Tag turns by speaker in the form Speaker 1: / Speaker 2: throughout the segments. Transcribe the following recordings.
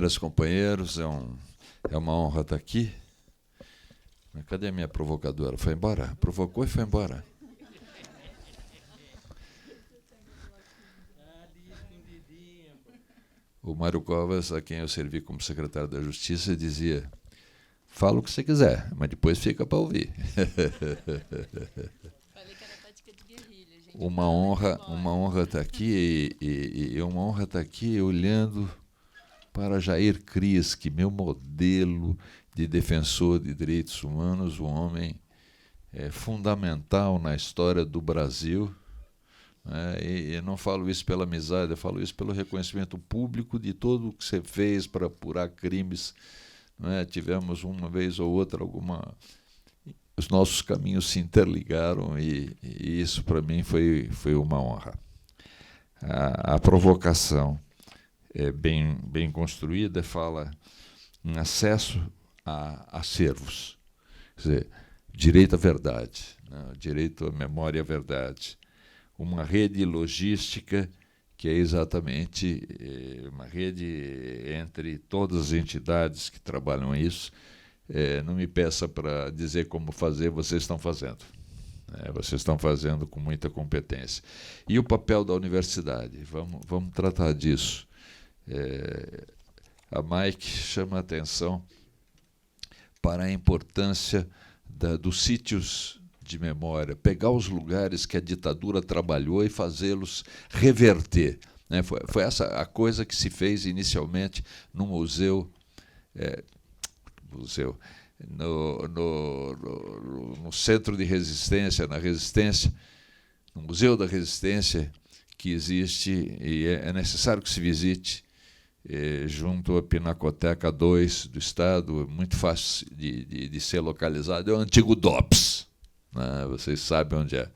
Speaker 1: companheiras, companheiros, é uma honra estar aqui. Mas cadê a minha provocadora? Foi embora? Provocou e foi embora. O Mário Covas, a quem eu servi como secretário da Justiça, dizia: fala o que você quiser, mas depois fica para ouvir.
Speaker 2: Falei que era tática de guerrilha, gente.
Speaker 1: Uma honra estar aqui e uma honra estar aqui olhando para Jair Kriski, meu modelo de defensor de direitos humanos, um homem fundamental na história do Brasil. E não falo isso pela amizade, eu falo isso pelo reconhecimento público de tudo o que você fez para apurar crimes. Tivemos uma vez ou outra os nossos caminhos se interligaram e isso para mim foi uma honra. A provocação é bem construída, fala em acesso a acervos, quer dizer, direito à verdade, direito à memória e à verdade. Uma rede logística que é exatamente uma rede entre todas as entidades que trabalham isso. Não me peça para dizer como fazer, vocês estão fazendo. Vocês estão fazendo com muita competência. E o papel da universidade? Vamos tratar disso. A Mike chama a atenção para a importância dos sítios de memória, pegar os lugares que a ditadura trabalhou e fazê-los reverter. Foi essa a coisa que se fez inicialmente no museu, no Centro de Resistência, na Resistência, no Museu da Resistência, que existe e é necessário que se visite, junto à Pinacoteca 2 do Estado, muito fácil de ser localizado, é o antigo DOPS. Vocês sabem onde é.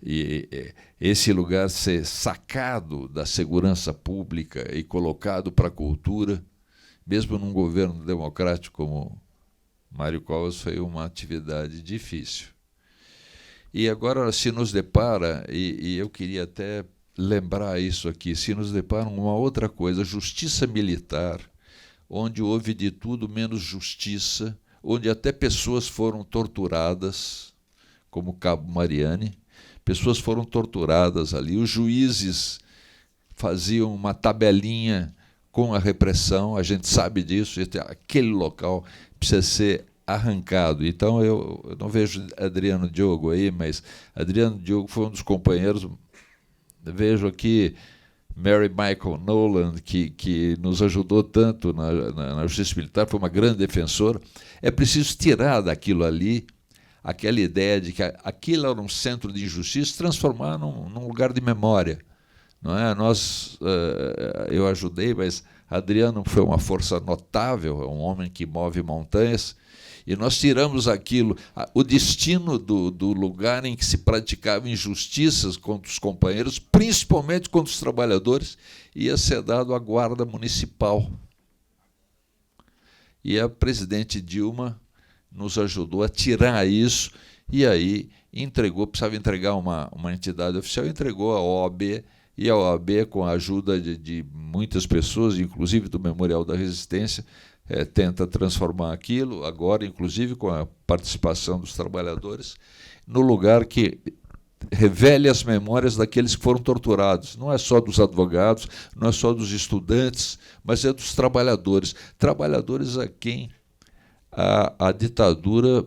Speaker 1: E esse lugar ser sacado da segurança pública e colocado para a cultura, mesmo num governo democrático como Mário Covas, foi uma atividade difícil. E agora se nos depara, e eu queria até lembrar isso aqui, se nos depara uma outra coisa, justiça militar, onde houve de tudo menos justiça, onde até pessoas foram torturadas, como Cabo Mariani, pessoas foram torturadas ali, os juízes faziam uma tabelinha com a repressão, a gente sabe disso, aquele local precisa ser arrancado. Então eu não vejo Adriano Diogo aí, mas Adriano Diogo foi um dos companheiros. Vejo aqui Mary Michael Nolan, que nos ajudou tanto na Justiça Militar, foi uma grande defensora. É preciso tirar daquilo ali aquela ideia de que aquilo era um centro de injustiça, transformar num lugar de memória. Não é? Eu ajudei, mas Adriano foi uma força notável, é um homem que move montanhas, e nós tiramos aquilo. O destino do lugar em que se praticavam injustiças contra os companheiros, principalmente contra os trabalhadores, ia ser dado à Guarda Municipal. E a presidente Dilma nos ajudou a tirar isso, e aí precisava entregar uma entidade oficial, entregou a OAB, e a OAB, com a ajuda de muitas pessoas, inclusive do Memorial da Resistência, tenta transformar aquilo, agora, inclusive, com a participação dos trabalhadores, no lugar que revele as memórias daqueles que foram torturados. Não é só dos advogados, não é só dos estudantes, mas é dos trabalhadores. Trabalhadores a quem a ditadura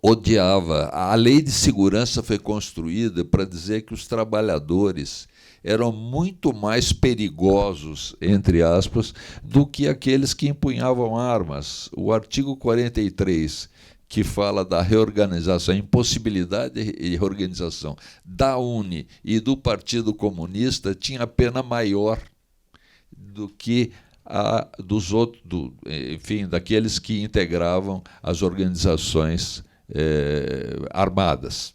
Speaker 1: odiava. A lei de segurança foi construída para dizer que os trabalhadores eram muito mais perigosos, entre aspas, do que aqueles que empunhavam armas. O artigo 43, que fala da reorganização, a impossibilidade de reorganização da UNE e do Partido Comunista, tinha pena maior do que a dos outros, enfim, daqueles que integravam as organizações armadas.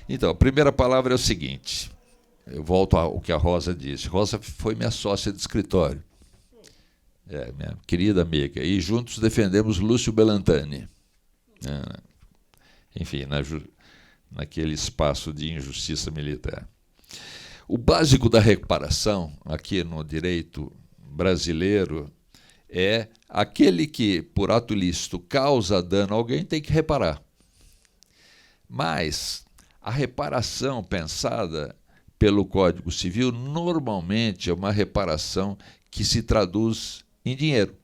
Speaker 1: Então, a primeira palavra é o seguinte, eu volto ao que a Rosa disse. Rosa foi minha sócia de escritório, minha querida amiga, e juntos defendemos Lúcio Belantani, enfim, naquele espaço de injustiça militar. O básico da reparação, aqui no direito brasileiro, é aquele que, por ato ilícito, causa dano a alguém, tem que reparar. Mas a reparação pensada pelo Código Civil normalmente é uma reparação que se traduz em dinheiro.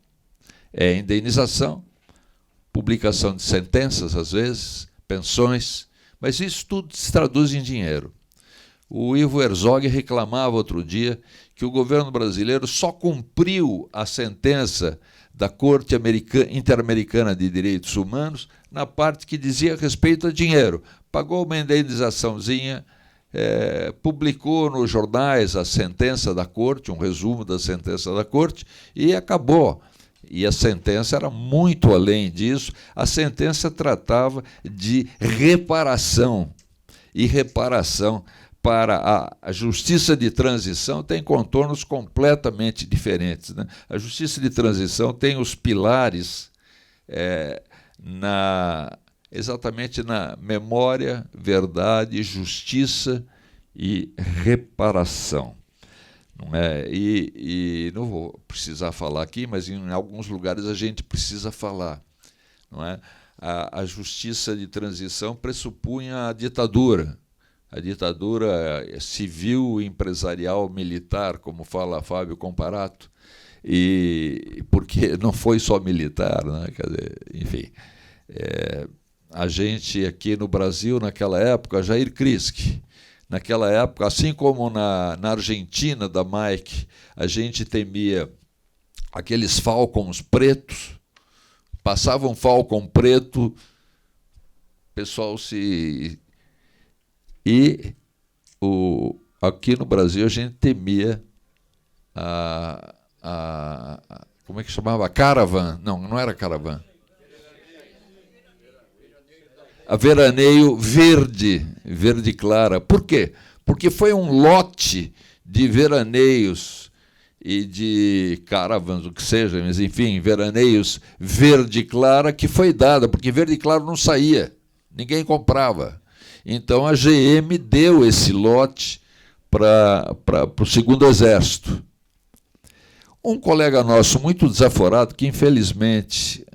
Speaker 1: É indenização, publicação de sentenças, às vezes, pensões, mas isso tudo se traduz em dinheiro. O Ivo Herzog reclamava outro dia que o governo brasileiro só cumpriu a sentença da Corte Interamericana de Direitos Humanos na parte que dizia respeito a dinheiro. Pagou uma indenizaçãozinha, publicou nos jornais a sentença da Corte, um resumo da sentença da Corte, e acabou. E a sentença era muito além disso. A sentença tratava de reparação. E reparação para a justiça de transição tem contornos completamente diferentes, né? A justiça de transição tem os pilares exatamente na memória, verdade, justiça e reparação. Não é? E não vou precisar falar aqui, mas em alguns lugares a gente precisa falar. Não é? A justiça de transição pressupunha a ditadura civil, empresarial, militar, como fala Fábio Comparato, e porque não foi só militar, né? Quer dizer, enfim. A gente aqui no Brasil, naquela época, Jair Kriski, naquela época, assim como na Argentina, da Mike, a gente temia aqueles falcons pretos, passava um falcon preto, o pessoal se... E aqui no Brasil a gente temia como é que chamava? A Caravan. Não era Caravan. A Veraneio verde clara. Por quê? Porque foi um lote de veraneios e de caravans, o que seja, mas enfim, veraneios verde clara que foi dada, porque verde claro não saía, ninguém comprava. Então a GM deu esse lote para o Segundo Exército. Um colega nosso muito desaforado, que infelizmente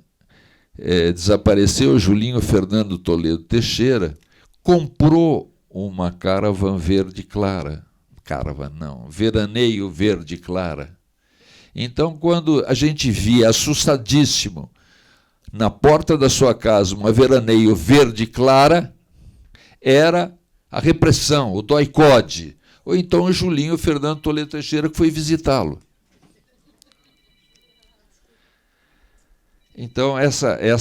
Speaker 1: desapareceu, Julinho Fernando Toledo Teixeira, comprou uma Caravan verde clara. Caravan não, Veraneio verde clara. Então, quando a gente via assustadíssimo na porta da sua casa uma Veraneio verde clara, era a repressão, o doicode. Ou então o Julinho Fernando Toledo Teixeira, que foi visitá-lo. Então, essa é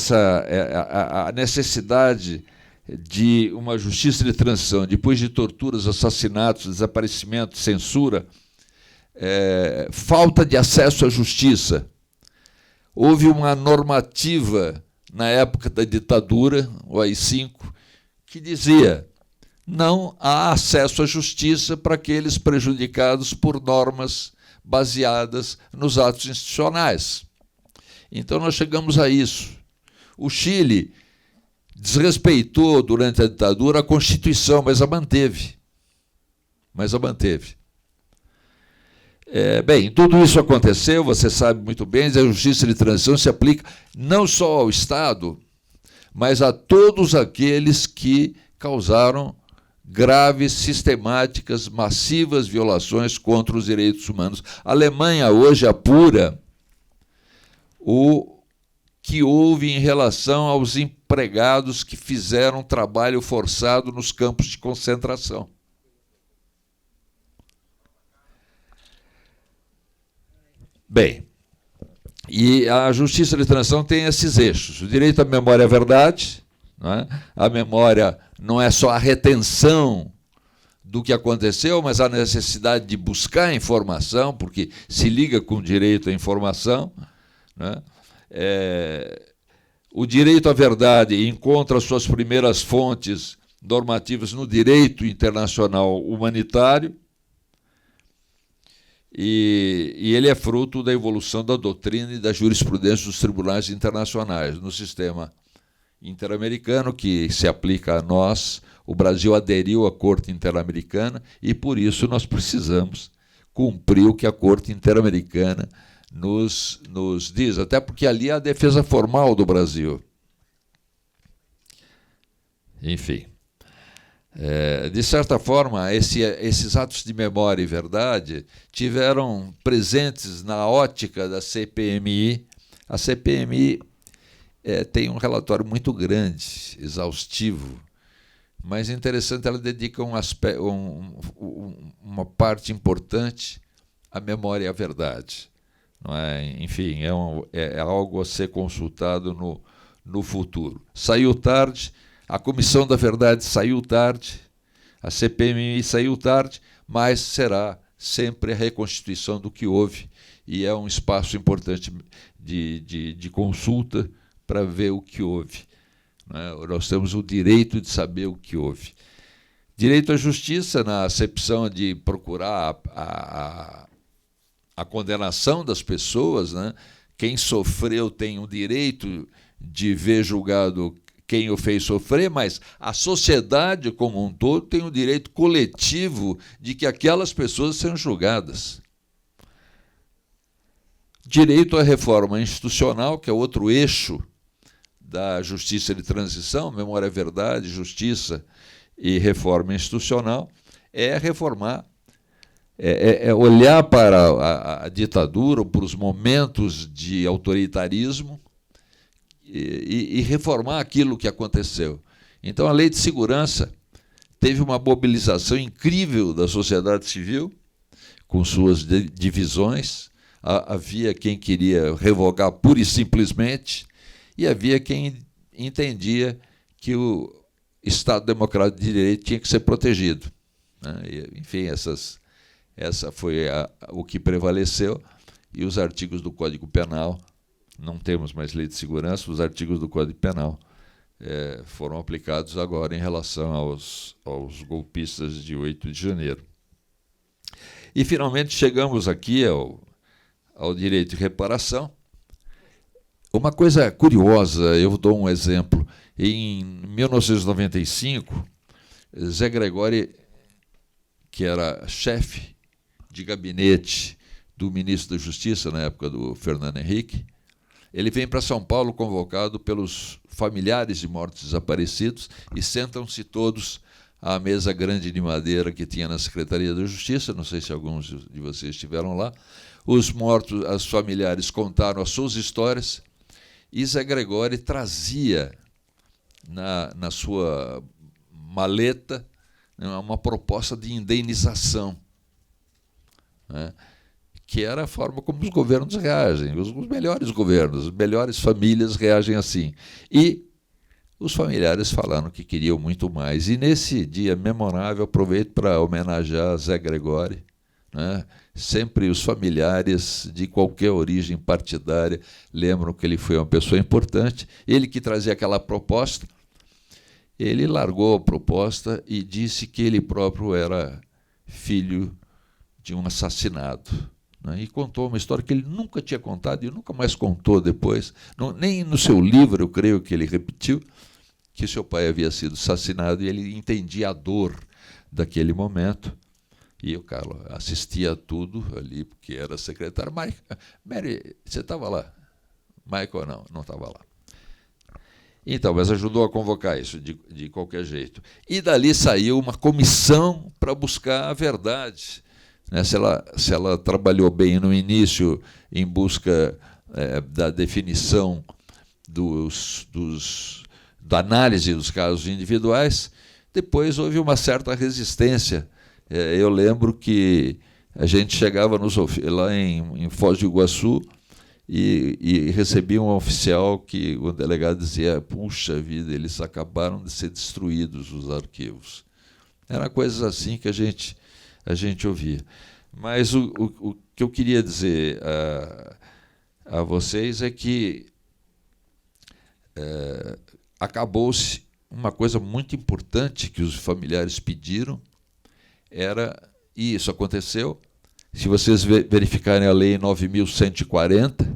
Speaker 1: a necessidade de uma justiça de transição, depois de torturas, assassinatos, desaparecimentos, censura, falta de acesso à justiça. Houve uma normativa na época da ditadura, o AI-5, que dizia: não há acesso à justiça para aqueles prejudicados por normas baseadas nos atos institucionais. Então nós chegamos a isso. O Chile desrespeitou durante a ditadura a Constituição, mas a manteve. Bem, tudo isso aconteceu, você sabe muito bem, a justiça de transição se aplica não só ao Estado, mas a todos aqueles que causaram graves, sistemáticas, massivas violações contra os direitos humanos. A Alemanha hoje apura o que houve em relação aos empregados que fizeram trabalho forçado nos campos de concentração. Bem, e a justiça de transição tem esses eixos. O direito à memória é a verdade, não é? A memória não é só a retenção do que aconteceu, mas a necessidade de buscar informação, porque se liga com o direito à informação, né? O direito à verdade encontra suas primeiras fontes normativas no direito internacional humanitário, e ele é fruto da evolução da doutrina e da jurisprudência dos tribunais internacionais. No sistema interamericano, que se aplica a nós, o Brasil aderiu à Corte Interamericana e, por isso, nós precisamos cumprir o que a Corte Interamericana nos diz, até porque ali é a defesa formal do Brasil. Enfim. De certa forma, esses atos de memória e verdade tiveram presentes na ótica da CPMI. A CPMI tem um relatório muito grande, exaustivo, mas interessante, ela dedica uma parte importante à memória e à verdade. Não é? Enfim, é algo a ser consultado no futuro. Saiu tarde, a Comissão da Verdade saiu tarde, a CPMI saiu tarde, mas será sempre a reconstituição do que houve, e é um espaço importante de consulta para ver o que houve. Nós temos o direito de saber o que houve. Direito à justiça, na acepção de procurar a condenação das pessoas, né? Quem sofreu tem o direito de ver julgado quem o fez sofrer, mas a sociedade como um todo tem o direito coletivo de que aquelas pessoas sejam julgadas. Direito à reforma institucional, que é outro eixo da justiça de transição, memória, verdade, justiça e reforma institucional, é reformar, é olhar para a ditadura, para os momentos de autoritarismo e reformar aquilo que aconteceu. Então, a Lei de Segurança teve uma mobilização incrível da sociedade civil, com suas divisões. Havia quem queria revogar pura e simplesmente, e havia quem entendia que o Estado Democrático de Direito tinha que ser protegido. Enfim, essa foi o que prevaleceu, e os artigos do Código Penal, não temos mais lei de segurança, os artigos do Código Penal foram aplicados agora em relação aos golpistas de 8 de janeiro. E, finalmente, chegamos aqui ao direito de reparação. Uma coisa curiosa, eu dou um exemplo. Em 1995, Zé Gregóri, que era chefe de gabinete do ministro da Justiça, na época do Fernando Henrique, ele vem para São Paulo convocado pelos familiares de mortos desaparecidos, e sentam-se todos à mesa grande de madeira que tinha na Secretaria da Justiça. Não sei se alguns de vocês estiveram lá. Os mortos, os familiares contaram as suas histórias, e Zé Gregóri trazia na sua maleta uma proposta de indenização, né? Que era a forma como os governos reagem, os melhores governos, as melhores famílias reagem assim. E os familiares falaram que queriam muito mais. E, nesse dia memorável, aproveito para homenagear Zé Gregóri, né? Sempre os familiares de qualquer origem partidária lembram que ele foi uma pessoa importante. Ele que trazia aquela proposta, ele largou a proposta e disse que ele próprio era filho de um assassinado, né? E contou uma história que ele nunca tinha contado e nunca mais contou depois. Nem no seu livro, eu creio que ele repetiu, que seu pai havia sido assassinado, e ele entendia a dor daquele momento. E o Carlos assistia a tudo ali, porque era secretário. Mary, você estava lá? Michael não estava lá. Então, mas ajudou a convocar isso de qualquer jeito. E dali saiu uma comissão para buscar a verdade, né? Se ela trabalhou bem no início em busca da definição da análise dos casos individuais, depois houve uma certa resistência. Eu lembro que a gente chegava lá em Foz do Iguaçu e recebia um oficial que o delegado dizia: puxa vida, eles acabaram de ser destruídos, os arquivos. Era coisas assim que a gente ouvia. Mas o que eu queria dizer a vocês é que acabou-se uma coisa muito importante que os familiares pediram, e isso aconteceu. Se vocês verificarem a Lei 9.140,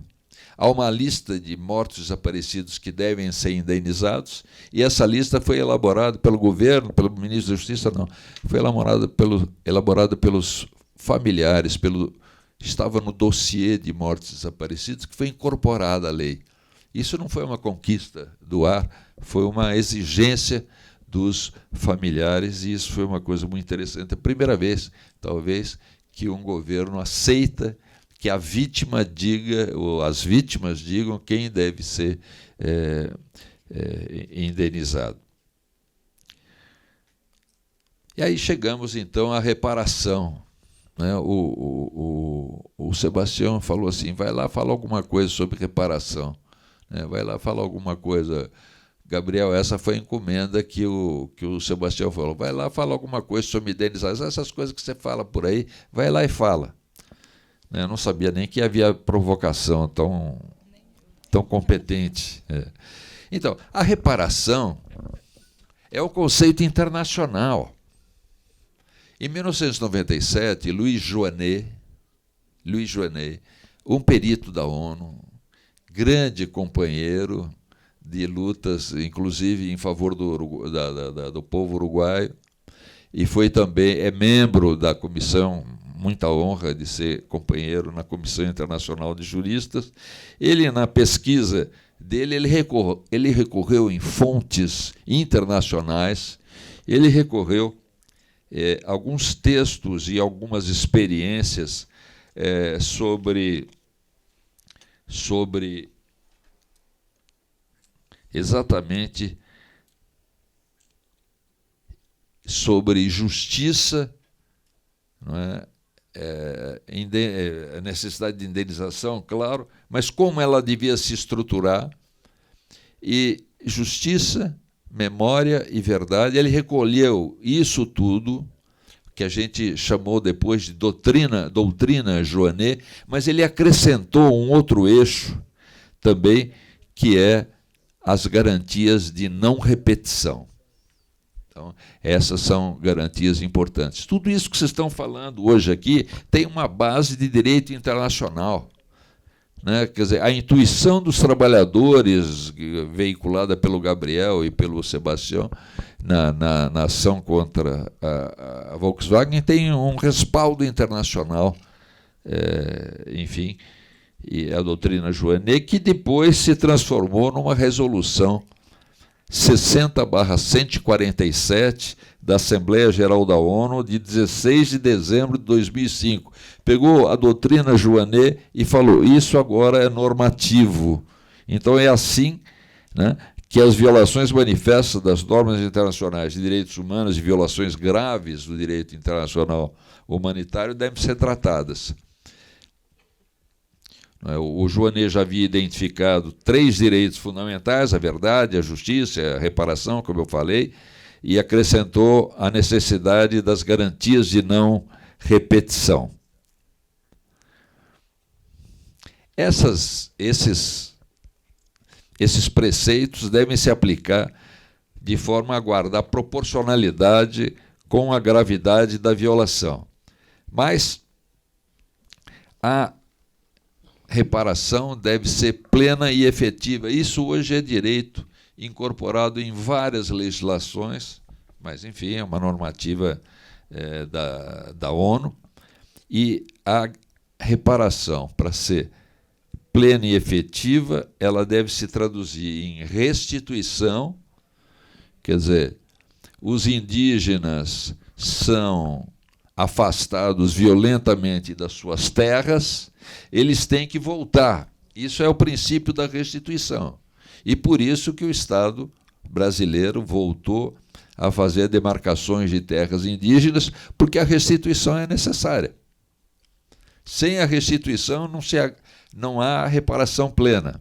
Speaker 1: há uma lista de mortos desaparecidos que devem ser indenizados, e essa lista foi elaborada pelo governo, pelo ministro da Justiça, não. Foi elaborada pelos familiares, estava no dossiê de mortes desaparecidas, que foi incorporada à lei. Isso não foi uma conquista do ar, foi uma exigência dos familiares, e isso foi uma coisa muito interessante. A primeira vez, talvez, que um governo aceita que a vítima diga, ou as vítimas digam, quem deve ser indenizado. E aí chegamos, então, à reparação. Né? O Sebastião falou assim, vai lá falar alguma coisa sobre reparação. Né? Vai lá falar alguma coisa. Gabriel, essa foi a encomenda que o Sebastião falou. Vai lá falar alguma coisa sobre indenização. Essas coisas que você fala por aí, vai lá e fala. Né? Eu não sabia nem que havia provocação tão competente. Então, a reparação é o conceito internacional. Em 1997, Louis Joinet, um perito da ONU, grande companheiro de lutas, inclusive em favor do povo uruguaio, e foi também membro da comissão, muita honra de ser companheiro na Comissão Internacional de Juristas. Ele, na pesquisa dele, ele recorreu em fontes internacionais, ele recorreu alguns textos e algumas experiências sobre exatamente sobre justiça, não é? A necessidade de indenização, claro, mas como ela devia se estruturar, e justiça, memória e verdade. Ele recolheu isso tudo, que a gente chamou depois de doutrina Joinet, mas ele acrescentou um outro eixo também, que é as garantias de não repetição. Então, essas são garantias importantes. Tudo isso que vocês estão falando hoje aqui tem uma base de direito internacional. Né? Quer dizer, a intuição dos trabalhadores, veiculada pelo Gabriel e pelo Sebastião, na ação contra a Volkswagen, tem um respaldo internacional, enfim, e a doutrina Joinet, que depois se transformou numa resolução 60/147 da Assembleia Geral da ONU, de 16 de dezembro de 2005. Pegou a doutrina Joinet e falou, isso agora é normativo. Então é assim, né, que as violações manifestas das normas internacionais de direitos humanos e violações graves do direito internacional humanitário devem ser tratadas. O Joinet já havia identificado 3 direitos fundamentais, a verdade, a justiça, a reparação, como eu falei, e acrescentou a necessidade das garantias de não repetição. Esses preceitos devem se aplicar de forma a guardar proporcionalidade com a gravidade da violação. Mas a reparação deve ser plena e efetiva. Isso hoje é direito incorporado em várias legislações, mas, enfim, é uma normativa da ONU. E a reparação, para ser plena e efetiva, ela deve se traduzir em restituição, quer dizer, os indígenas são afastados violentamente das suas terras, eles têm que voltar. Isso é o princípio da restituição. E por isso que o Estado brasileiro voltou a fazer demarcações de terras indígenas, porque a restituição é necessária. Sem a restituição não há reparação plena.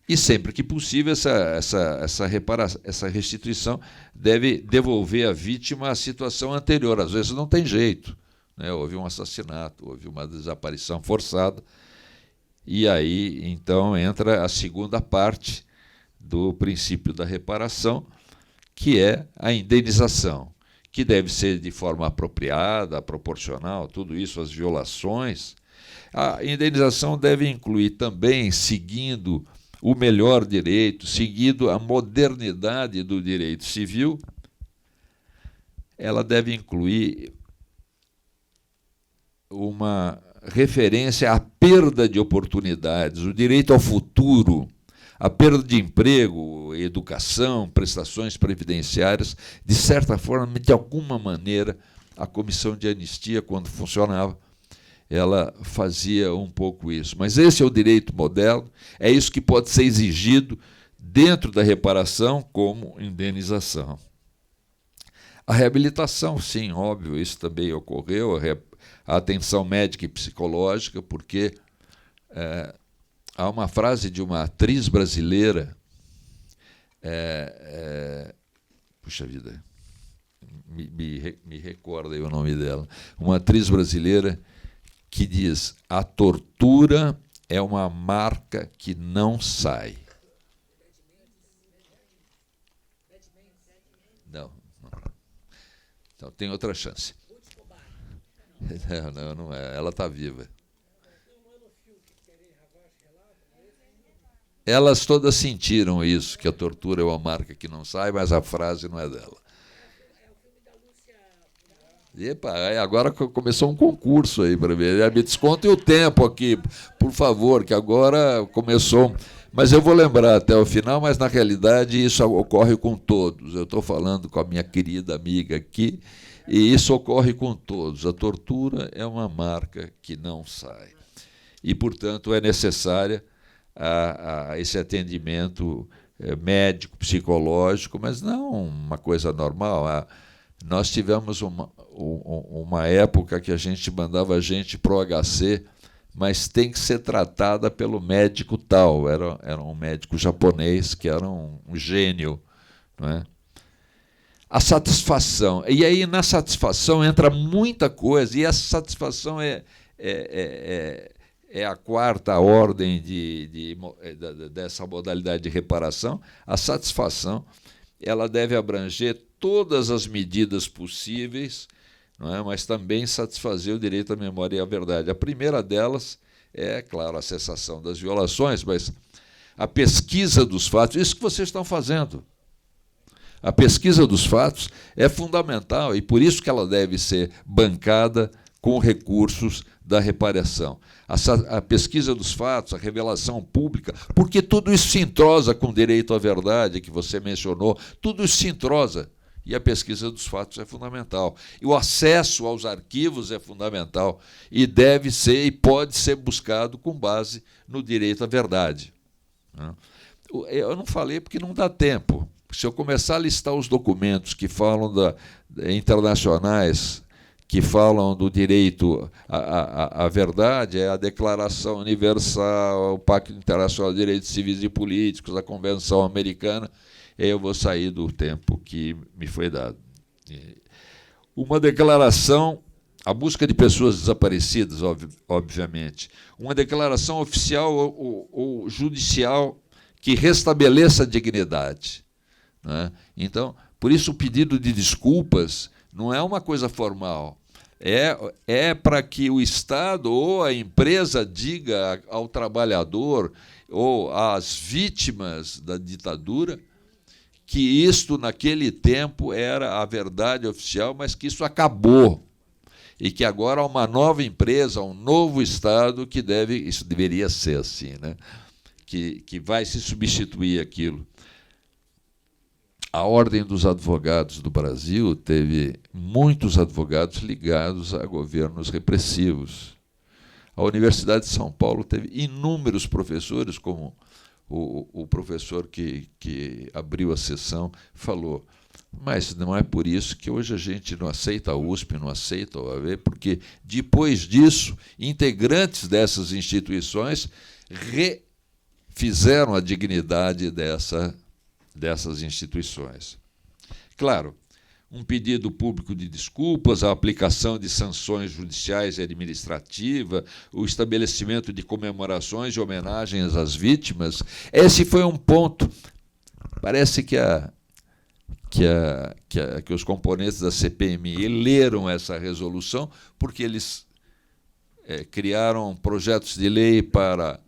Speaker 1: E sempre que possível, essa restituição deve devolver à vítima a situação anterior. Às vezes não tem jeito, né? Houve um assassinato, houve uma desaparição forçada, e aí, então, entra a segunda parte do princípio da reparação, que é a indenização, que deve ser de forma apropriada, proporcional, tudo isso, as violações. A indenização deve incluir também, seguindo o melhor direito, seguindo a modernidade do direito civil, ela deve incluir uma referência à perda de oportunidades, o direito ao futuro, a perda de emprego, educação, prestações previdenciárias. De certa forma, de alguma maneira, a comissão de anistia, quando funcionava, ela fazia um pouco isso. Mas esse é o direito moderno, é isso que pode ser exigido dentro da reparação como indenização. A reabilitação, sim, óbvio, isso também ocorreu, a atenção médica e psicológica, porque há uma frase de uma atriz brasileira, puxa vida, me recorda aí o nome dela, uma atriz brasileira que diz: a tortura é uma marca que não sai. Não. Então, tem outra chance. Não é. Ela está viva. Elas todas sentiram isso, que a tortura é uma marca que não sai, mas a frase não é dela. Epa, agora começou um concurso aí para ver. Me descontem o tempo aqui, por favor, que agora começou. Mas eu vou lembrar até o final, mas na realidade isso ocorre com todos. Eu estou falando com a minha querida amiga aqui, e isso ocorre com todos. A tortura é uma marca que não sai. E, portanto, é necessária esse atendimento médico, psicológico, mas não uma coisa normal. Nós tivemos uma época que a gente mandava a gente para o HC, mas tem que ser tratada pelo médico tal. Era um médico japonês que era um gênio, não é? A satisfação. E aí, na satisfação, entra muita coisa, e essa satisfação é a quarta ordem dessa modalidade de reparação. A satisfação ela deve abranger todas as medidas possíveis, não é? Mas também satisfazer o direito à memória e à verdade. A primeira delas é, claro, a cessação das violações, mas a pesquisa dos fatos, isso que vocês estão fazendo. A pesquisa dos fatos é fundamental e por isso que ela deve ser bancada com recursos da reparação. A pesquisa dos fatos, a revelação pública, porque tudo isso se entrosa com o direito à verdade, que você mencionou, tudo isso se entrosa. E a pesquisa dos fatos é fundamental. E o acesso aos arquivos é fundamental e deve ser e pode ser buscado com base no direito à verdade. Eu não falei porque não dá tempo. Se eu começar a listar os documentos que falam internacionais, que falam do direito à verdade, é a Declaração Universal, o Pacto Internacional de Direitos Civis e Políticos, a Convenção Americana, eu vou sair do tempo que me foi dado. Uma declaração, a busca de pessoas desaparecidas, obviamente, uma declaração oficial ou judicial que restabeleça a dignidade. Né? Então, por isso o pedido de desculpas não é uma coisa formal, é para que o Estado ou a empresa diga ao trabalhador ou às vítimas da ditadura que isto, naquele tempo, era a verdade oficial, mas que isso acabou e que agora há uma nova empresa, um novo Estado que isso deveria ser assim, né? que vai se substituir aquilo. A Ordem dos Advogados do Brasil teve muitos advogados ligados a governos repressivos. A Universidade de São Paulo teve inúmeros professores, como o professor que abriu a sessão falou, mas não é por isso que hoje a gente não aceita a USP, não aceita a OAB, porque depois disso, integrantes dessas instituições refizeram a dignidade dessas instituições. Claro, um pedido público de desculpas, a aplicação de sanções judiciais e administrativas, o estabelecimento de comemorações e homenagens às vítimas. Esse foi um ponto. Parece que os componentes da CPMI leram essa resolução porque eles criaram projetos de lei para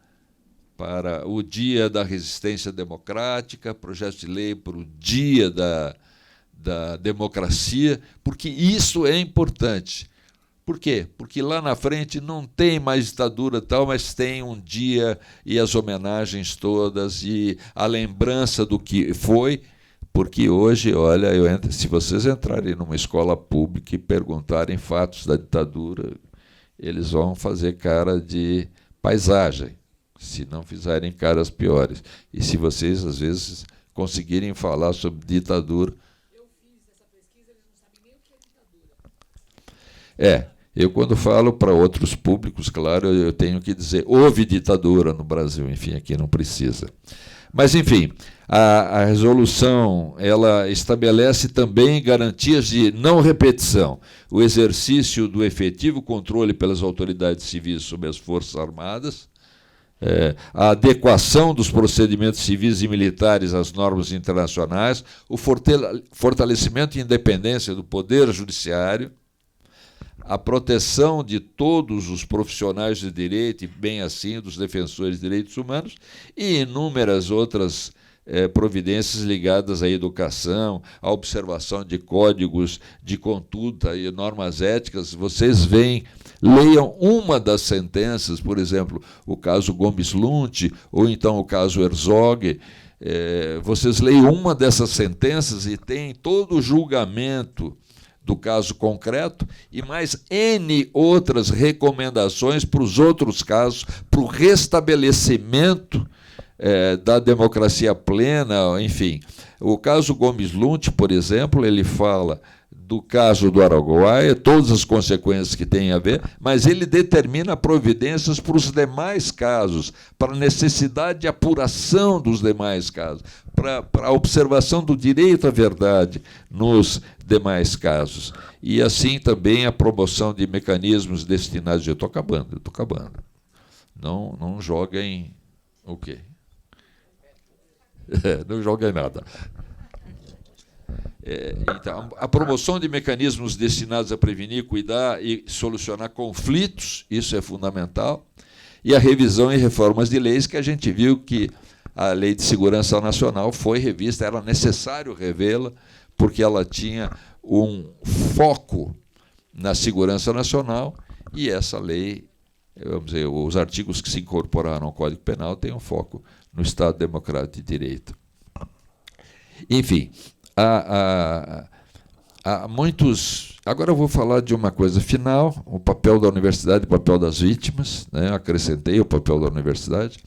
Speaker 1: o Dia da Resistência Democrática, projeto de lei para o Dia da Democracia, porque isso é importante. Por quê? Porque lá na frente não tem mais ditadura tal, mas tem um dia e as homenagens todas e a lembrança do que foi, porque hoje, olha, se vocês entrarem numa escola pública e perguntarem fatos da ditadura, eles vão fazer cara de paisagem, se não fizerem caras piores. E se vocês, às vezes, conseguirem falar sobre ditadura...
Speaker 3: Eu fiz essa pesquisa, eles não sabem nem o que é ditadura.
Speaker 1: Eu, quando falo para outros públicos, claro, eu tenho que dizer, houve ditadura no Brasil, enfim, aqui não precisa. Mas, enfim, a resolução ela estabelece também garantias de não repetição, o exercício do efetivo controle pelas autoridades civis sobre as Forças Armadas, a adequação dos procedimentos civis e militares às normas internacionais, o fortalecimento e independência do Poder Judiciário, a proteção de todos os profissionais de direito, e bem assim dos defensores de direitos humanos, e inúmeras outras providências ligadas à educação, à observação de códigos de conduta e normas éticas. Vocês veem, leiam uma das sentenças, por exemplo, o caso Gomes Lunte, ou então o caso Herzog. Vocês leem uma dessas sentenças e tem todo o julgamento do caso concreto e mais N outras recomendações para os outros casos, para o restabelecimento da democracia plena, enfim. O caso Gomes Lunte, por exemplo, ele fala do caso do Araguaia, todas as consequências que tem a ver, mas ele determina providências para os demais casos, para a necessidade de apuração dos demais casos, para a observação do direito à verdade nos demais casos. E assim também a promoção de mecanismos destinados... Eu estou acabando. Não joguem o quê? Não joguem nada. Então, a promoção de mecanismos destinados a prevenir, cuidar e solucionar conflitos, isso é fundamental, e a revisão e reformas de leis, que a gente viu que a Lei de Segurança Nacional foi revista, era necessário revê-la, porque ela tinha um foco na segurança nacional, e essa lei, vamos dizer, os artigos que se incorporaram ao Código Penal têm um foco no Estado Democrático de Direito. Enfim, há muitos... Agora eu vou falar de uma coisa final, o papel da universidade, o papel das vítimas, né? Acrescentei o papel da universidade.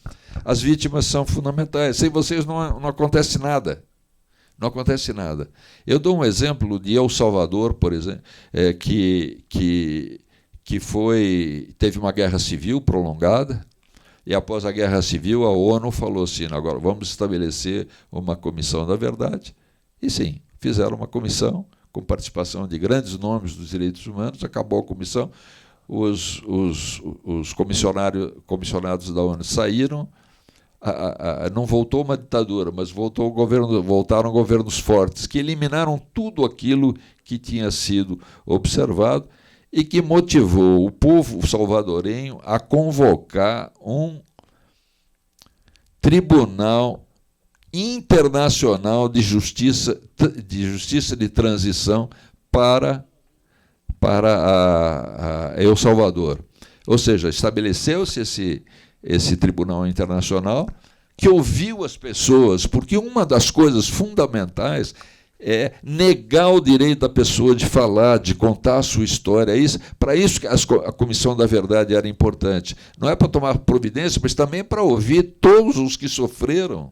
Speaker 1: As vítimas são fundamentais. Sem vocês não acontece nada. Não acontece nada. Eu dou um exemplo de El Salvador, por exemplo, que teve uma guerra civil prolongada, e após a guerra civil a ONU falou assim, agora vamos estabelecer uma comissão da verdade. E sim, fizeram uma comissão com participação de grandes nomes dos direitos humanos, acabou a comissão, os comissionados da ONU saíram, não voltou uma ditadura, mas voltaram governos fortes, que eliminaram tudo aquilo que tinha sido observado e que motivou o povo salvadorenho a convocar um tribunal internacional de justiça de transição para El Salvador. Ou seja, estabeleceu-se esse tribunal internacional que ouviu as pessoas, porque uma das coisas fundamentais é negar o direito da pessoa de falar, de contar a sua história. Para isso que a Comissão da Verdade era importante. Não é para tomar providência, mas também para ouvir todos os que sofreram.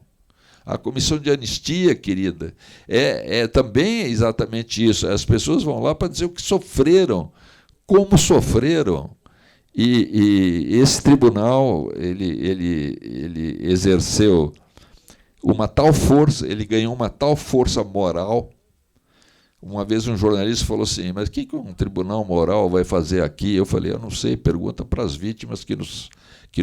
Speaker 1: A Comissão de Anistia, querida, é também exatamente isso. As pessoas vão lá para dizer o que sofreram, como sofreram. E esse tribunal ele exerceu uma tal força, ele ganhou uma tal força moral. Uma vez um jornalista falou assim, mas o que um tribunal moral vai fazer aqui? Eu falei, eu não sei, pergunta para as vítimas que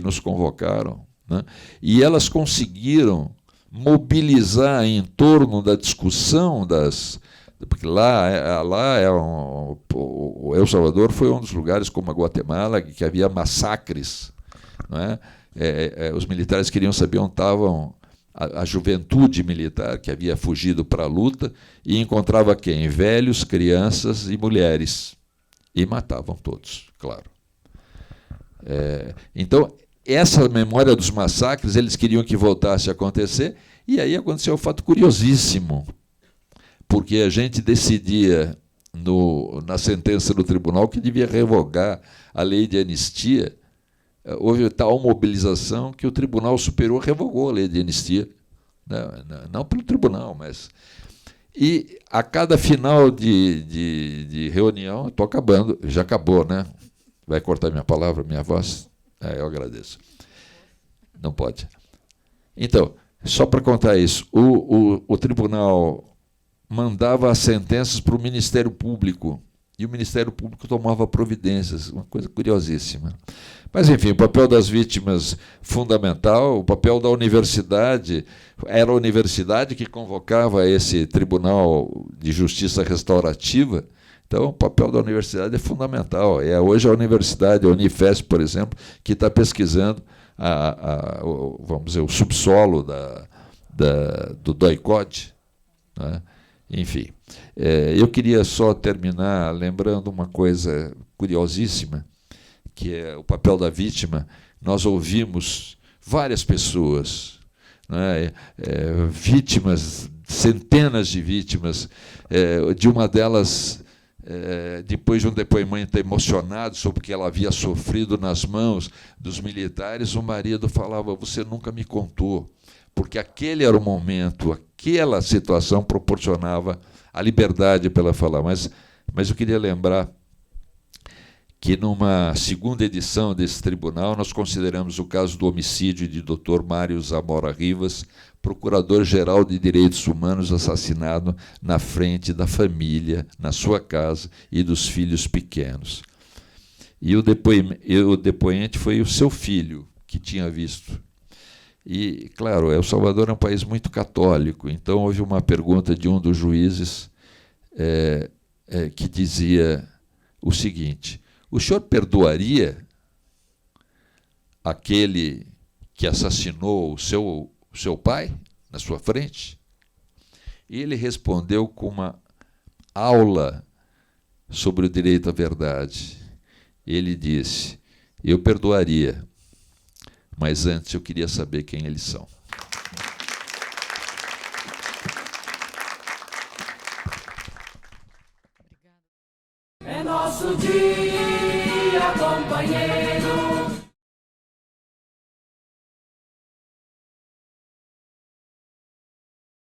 Speaker 1: nos convocaram, né? E elas conseguiram mobilizar em torno da discussão porque o El Salvador foi um dos lugares, como a Guatemala, que havia massacres, não é? Os militares queriam saber onde estavam a juventude militar que havia fugido para a luta e encontrava quem? Velhos, crianças e mulheres. E matavam todos, claro. Então, essa memória dos massacres, eles queriam que voltasse a acontecer, e aí aconteceu um fato curiosíssimo, porque a gente decidia, na sentença do tribunal, que devia revogar a lei de anistia. Houve tal mobilização que o Tribunal Superior revogou a lei de anistia. Não pelo tribunal, mas... E a cada final de reunião, estou acabando, já acabou, né? Vai cortar minha palavra, minha voz? Eu agradeço. Não pode. Então, só para contar isso, o tribunal mandava as sentenças para o Ministério Público, e o Ministério Público tomava providências, uma coisa curiosíssima. Mas, enfim, o papel das vítimas fundamental, o papel da universidade, era a universidade que convocava esse Tribunal de Justiça Restaurativa. Então, o papel da universidade é fundamental. Hoje a universidade, a Unifesp, por exemplo, que está pesquisando vamos dizer, o subsolo do doicote, né? Enfim, eu queria só terminar lembrando uma coisa curiosíssima, que é o papel da vítima. Nós ouvimos várias pessoas, né, vítimas, centenas de vítimas, de uma delas, depois de um depoimento emocionado sobre o que ela havia sofrido nas mãos dos militares, o marido falava: "Você nunca me contou", porque aquele era o momento, aquela situação proporcionava a liberdade para ela falar. Mas eu queria lembrar que, numa segunda edição desse tribunal, nós consideramos o caso do homicídio de Dr. Mário Zamora Rivas, procurador-geral de Direitos Humanos, assassinado na frente da família, na sua casa, e dos filhos pequenos. E o depoente foi o seu filho, que tinha visto. E, claro, El Salvador é um país muito católico, então houve uma pergunta de um dos juízes que dizia o seguinte: "O senhor perdoaria aquele que assassinou o seu pai na sua frente?" E ele respondeu com uma aula sobre o direito à verdade. Ele disse: "Eu perdoaria, mas antes eu queria saber quem eles são."
Speaker 3: É nosso dia, companheiro.